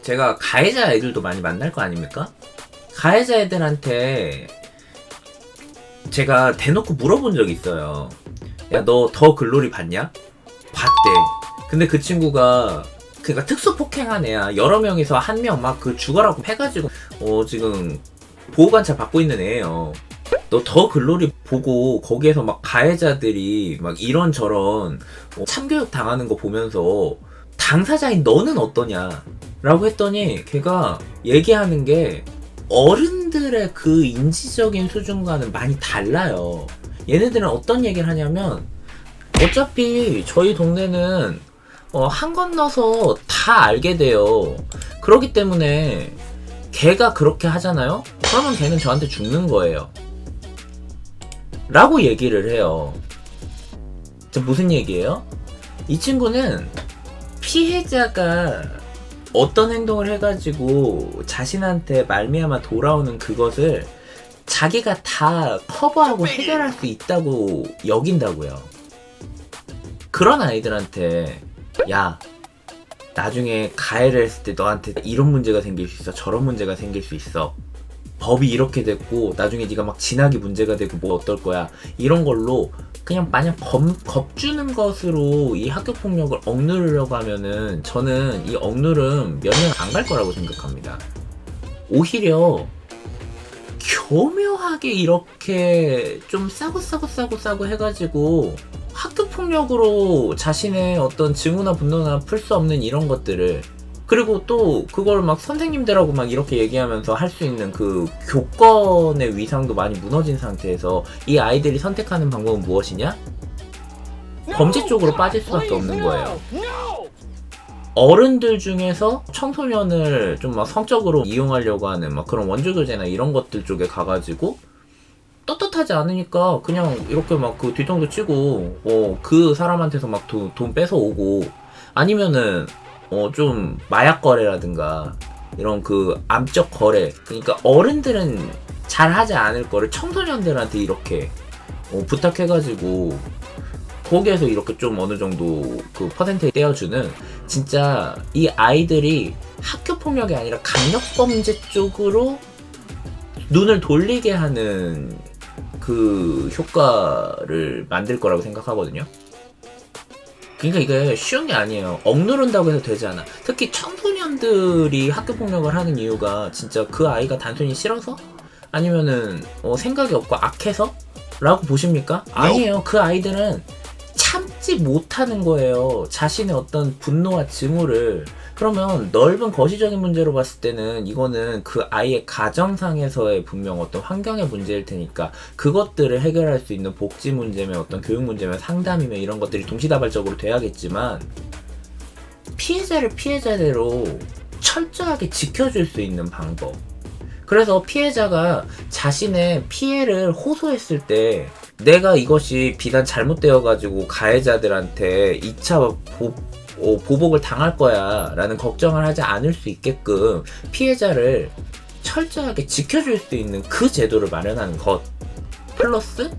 제가 가해자 애들도 많이 만날 거 아닙니까? 가해자 애들한테 제가 대놓고 물어본 적이 있어요. 야, 너 더 글로리 봤냐? 봤대. 근데 그 친구가 그니까 특수 폭행한 애야. 여러 명이서 한 명 막 그 죽어라고 해가지고 지금 보호관찰 받고 있는 애예요. 너 더 글로리 보고 거기에서 막 가해자들이 막 이런저런 참교육 당하는 거 보면서 당사자인 너는 어떠냐? 라고 했더니 걔가 얘기하는 게 어른들의 그 인지적인 수준과는 많이 달라요. 얘네들은 어떤 얘기를 하냐면 어차피 저희 동네는 한 건너서 다 알게 돼요. 그렇기 때문에 걔가 그렇게 하잖아요? 그러면 걔는 저한테 죽는 거예요. 라고 얘기를 해요. 무슨 얘기예요? 이 친구는 피해자가 어떤 행동을 해가지고 자신한테 말미암아 돌아오는 그것을 자기가 다 커버하고 해결할 수 있다고 여긴다고요. 그런 아이들한테 야, 나중에 가해를 했을 때 너한테 이런 문제가 생길 수 있어, 저런 문제가 생길 수 있어, 법이 이렇게 됐고 나중에 네가 막 진학이 문제가 되고 뭐 어떨 거야, 이런 걸로 그냥 마냥 겁주는 것으로 이 학교폭력을 억누르려고 하면은 저는 이 억누름 몇 년 안 갈 거라고 생각합니다. 오히려 교묘하게 이렇게 좀 싸고 해가지고 학교폭력으로 자신의 어떤 증오나 분노나 풀 수 없는 이런 것들을, 그리고 또 그걸 막 선생님들하고 막 이렇게 얘기하면서 할 수 있는 그 교권의 위상도 많이 무너진 상태에서 이 아이들이 선택하는 방법은 무엇이냐? 범죄 쪽으로 빠질 수밖에 없는 거예요. 어른들 중에서 청소년을 좀 막 성적으로 이용하려고 하는 막 그런 원조교제나 이런 것들 쪽에 가가지고 떳떳하지 않으니까 그냥 이렇게 막 그 뒤통수 치고 그 사람한테서 막 돈 뺏어오고, 아니면은 좀 마약 거래라든가 이런 그 암적 거래, 그러니까 어른들은 잘 하지 않을 거를 청소년들한테 이렇게 부탁해가지고 거기에서 이렇게 좀 어느 정도 그 퍼센테이지 떼어주는, 진짜 이 아이들이 학교 폭력이 아니라 강력범죄 쪽으로 눈을 돌리게 하는 그 효과를 만들 거라고 생각하거든요. 그러니까 이게 쉬운 게 아니에요. 억누른다고 해서 되지 않아. 특히 청소년들이 학교 폭력을 하는 이유가 진짜 그 아이가 단순히 싫어서? 아니면은 생각이 없고 악해서? 라고 보십니까? 아니에요. 그 아이들은 참지 못하는 거예요. 자신의 어떤 분노와 증오를. 그러면 넓은 거시적인 문제로 봤을 때는 이거는 그 아이의 가정상에서의 분명 어떤 환경의 문제일 테니까 그것들을 해결할 수 있는 복지 문제면 어떤 교육 문제면 상담이면 이런 것들이 동시다발적으로 돼야겠지만, 피해자를 피해자대로 철저하게 지켜줄 수 있는 방법. 그래서 피해자가 자신의 피해를 호소했을 때 내가 이것이 비단 잘못되어가지고 가해자들한테 2차 보복을 당할 거야 라는 걱정을 하지 않을 수 있게끔 피해자를 철저하게 지켜줄 수 있는 그 제도를 마련하는 것, 플러스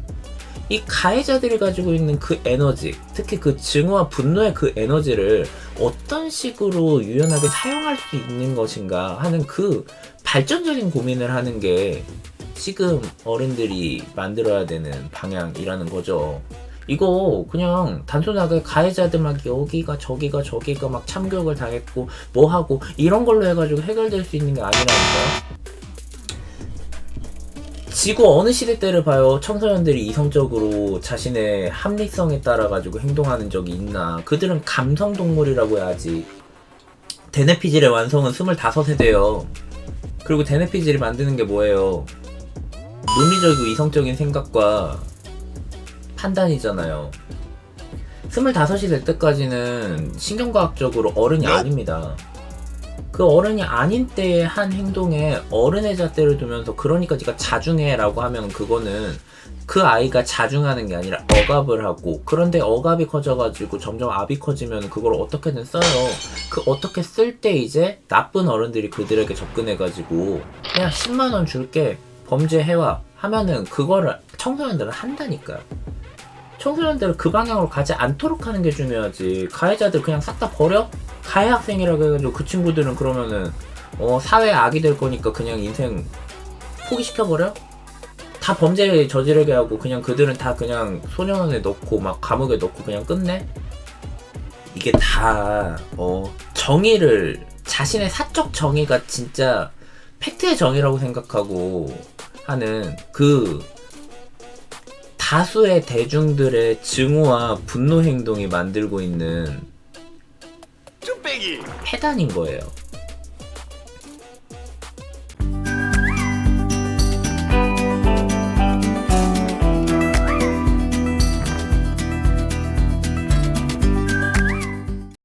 이 가해자들이 가지고 있는 그 에너지, 특히 그 증오와 분노의 그 에너지를 어떤 식으로 유연하게 사용할 수 있는 것인가 하는 그 발전적인 고민을 하는 게 지금 어른들이 만들어야 되는 방향이라는 거죠. 이거 그냥 단순하게 가해자들 막 여기가 저기가 막 참교육을 당했고 뭐하고 이런 걸로 해가지고 해결될 수 있는 게 아니라니까요. 지구 어느 시대 때를 봐요. 청소년들이 이성적으로 자신의 합리성에 따라 가지고 행동하는 적이 있나. 그들은 감성동물이라고 해야지. 데네피질의 완성은 25세대예요. 그리고 데네피질이 만드는 게 뭐예요? 논리적이고 이성적인 생각과 판단이잖아요. 25이 될 때까지는 신경과학적으로 어른이 아닙니다. 그 어른이 아닌 때의 한 행동에 어른의 잣대를 두면서 그러니까 네가 자중해 라고 하면 그거는 그 아이가 자중하는 게 아니라 억압을 하고, 그런데 억압이 커져가지고 점점 압이 커지면 그걸 어떻게든 써요. 그 어떻게 쓸 때 이제 나쁜 어른들이 그들에게 접근해가지고 그냥 10만원 줄게 범죄해와 하면은 그거를 청소년들은 한다니까요. 청소년들을 그 방향으로 가지 않도록 하는 게 중요하지. 가해자들 그냥 싹 다 버려? 가해 학생이라고 해가지고 그 친구들은 그러면은 사회 악이 될 거니까 그냥 인생 포기시켜버려? 다 범죄 저지르게 하고 그냥 그들은 다 그냥 소년원에 넣고 막 감옥에 넣고 그냥 끝내? 이게 다 정의를 자신의 사적 정의가 진짜 팩트의 정의라고 생각하고 하는 그 다수의 대중들의 증오와 분노 행동이 만들고 있는 쭈빼기 폐단인 거예요.